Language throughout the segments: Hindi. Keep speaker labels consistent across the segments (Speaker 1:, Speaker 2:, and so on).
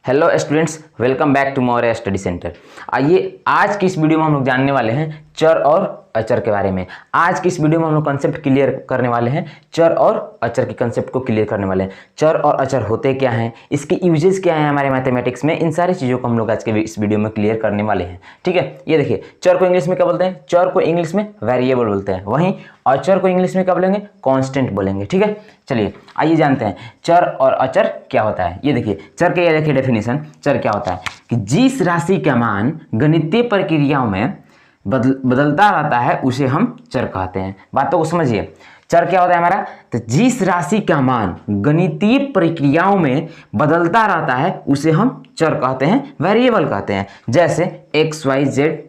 Speaker 1: Hello students, welcome back to Maurya study centre. आइए आज की इस वीडियो में हम लोग जानने वाले हैं चर और अचर के बारे में। आज की इस वीडियो में हम लोग कंसेप्ट क्लियर करने वाले हैं, चर और अचर की कंसेप्ट को क्लियर करने वाले हैं। चर और अचर होते क्या हैं, इसके यूजेस क्या हैं हमारे मैथमेटिक्स में, इन सारी चीज़ों को हम लोग आज के इस वीडियो में क्लियर करने वाले हैं। ठीक है, ये देखिए, चर को इंग्लिश में क्या बोलते हैं? चर को इंग्लिश में वेरिएबल बोलते हैं। वहीं अचर को इंग्लिश में क्या बोलेंगे? कांस्टेंट बोलेंगे। ठीक है, चलिए आइए जानते हैं चर और अचर क्या होता है। ये देखिए, चर के ये देखिए डेफिनेशन। चर क्या होता है कि जिस राशि का मान गणितीय प्रक्रियाओं में बदलता रहता है उसे हम चर कहते हैं। बातों को समझिए, चर क्या होता है हमारा? तो जिस राशि का मान गणितीय प्रक्रियाओं में बदलता रहता है उसे हम चर कहते हैं, वेरिएबल कहते हैं। जैसे एक्स वाई जेड,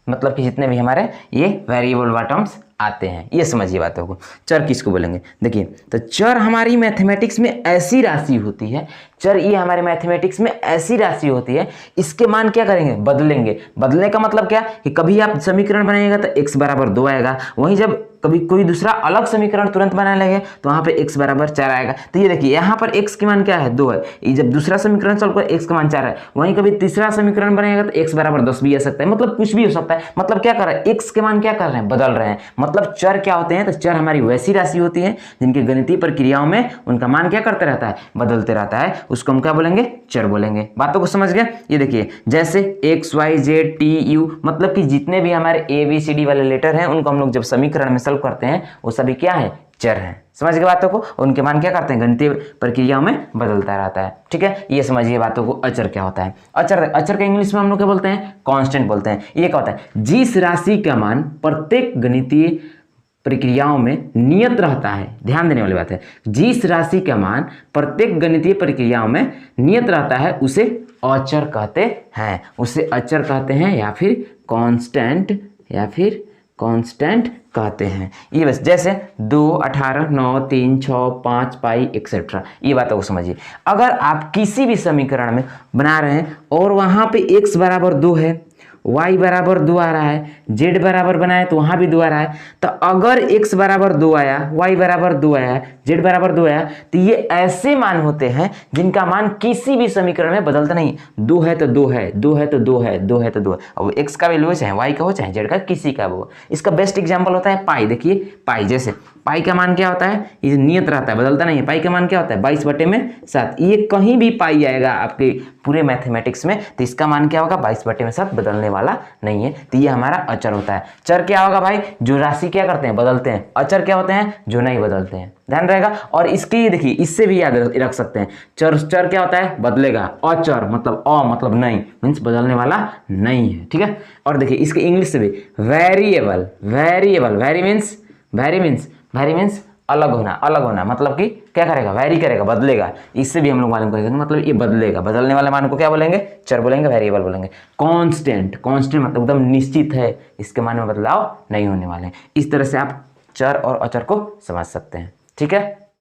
Speaker 1: मतलब कि जितने भी हमारे ये वेरिएबल टर्म्स आते हैं, ये समझिए बातों को। चर किसको बोलेंगे? देखिए, तो चर हमारी मैथमेटिक्स में ऐसी राशि होती है, चर ये हमारे मैथमेटिक्स में ऐसी राशि होती है, इसके मान क्या करेंगे? बदलेंगे। बदलने का मतलब क्या कि कभी आप समीकरण बनाइएगा तो x बराबर 2 आएगा, वहीं जब कभी कोई दूसरा अलग समीकरण तुरंत बनाने लगे तो वहां पे x बराबर 4 आएगा। तो ये देखिए, यहाँ पर x की मान क्या है? 2 है। ये जब दूसरा समीकरण सॉल्व कर x का मान 4 है, वहीं कभी तीसरा समीकरण बनाएगा तो x बराबर 10 भी आ सकता है। मतलब कुछ भी हो सकता है। मतलब क्या कर रहा है? x के मान क्या कर रहे हैं? बदल रहे हैं। मतलब चर क्या होते हैं? तो चर हमारी वैसी राशि होती है जिनके गणितीय प्रक्रियाओं में उनका मान क्या करते रहता है? बदलते रहता है। उसको हम क्या बोलेंगे? चर बोलेंगे। बातों को समझ गए? ये देखिए, जैसे X Y Z T U, मतलब कि जितने भी हमारे ए बी सी डी वाले लेटर हैं उनको हम लोग जब समीकरण में सॉल्व करते हैं वो सभी क्या है? चर हैं। समझ गए बातों को? उनके मान क्या करते हैं? गणितीय प्रक्रियाओं में बदलता रहता है। ठीक है, ये समझिए बातों को। अचर क्या होता है? अचर का इंग्लिश में हम लोग क्या बोलते हैं? कांस्टेंट बोलते हैं। ये क्या होता है? जिस राशि का मान प्रत्येक गणितीय प्रक्रियाओं में नियत रहता है। ध्यान देने वाली बात है, जिस राशि का मान प्रत्येक गणितीय प्रक्रियाओं में नियत रहता है उसे अचर कहते हैं। उसे अचर कहते हैं या फिर कांस्टेंट कहते हैं। ये बस, जैसे 2, 18, 9, 3, 6, 5 पाई एक्सेट्रा। ये बातों को समझिए। अगर आप किसी भी समीकरण में बना रहे हैं और वहां पे x बराबर 2 है, y बराबर 2 आ रहा है, z बराबर बनाए तो वहां भी 2 आ रहा है, तो अगर x बराबर 2 आया, y बराबर 2 आया, z बराबर 2 आया, तो ये ऐसे मान होते हैं जिनका मान किसी भी समीकरण में बदलता नहीं। 2 है तो 2 है, 2 है तो 2 है, 2 है तो 2 है। अब x का वैल्यू चाहे y का हो चाहे z का, किसी का वो। इसका बेस्ट एग्जाम्पल होता है पाई। देखिए पाई, जैसे पाई का मान क्या होता है? ये नियत रहता है, बदलता नहीं है। पाई का मान क्या होता है? 22/7। ये कहीं भी पाई आएगा आपके पूरे मैथमेटिक्स में तो इसका मान क्या होगा? 22/7, बदलने वाला नहीं है। तो ये हमारा अचर होता है। चर क्या होगा भाई? जो राशि क्या करते हैं? बदलते हैं। अचर क्या होते हैं? जो नहीं बदलते हैं। ध्यान रहेगा। और इसकी देखिए, इससे भी याद रख सकते हैं, चर क्या होता है? बदलेगा। अचर मतलब नहीं, मीन्स बदलने वाला नहीं है। ठीक है, और देखिए इसके इंग्लिश से भी वेरिएबल, वेरी मीन्स अलग होना, मतलब कि क्या करेगा? वैरी करेगा, बदलेगा। इससे भी हम लोग मालूम करेंगे, मतलब ये बदलेगा। बदलने वाले मान को क्या बोलेंगे? चर बोलेंगे, वेरिएबल बोलेंगे। कांस्टेंट मतलब एकदम निश्चित है, इसके मान में बदलाव नहीं होने वाले हैं। इस तरह से आप चर और अचर को समझ सकते हैं। ठीक है।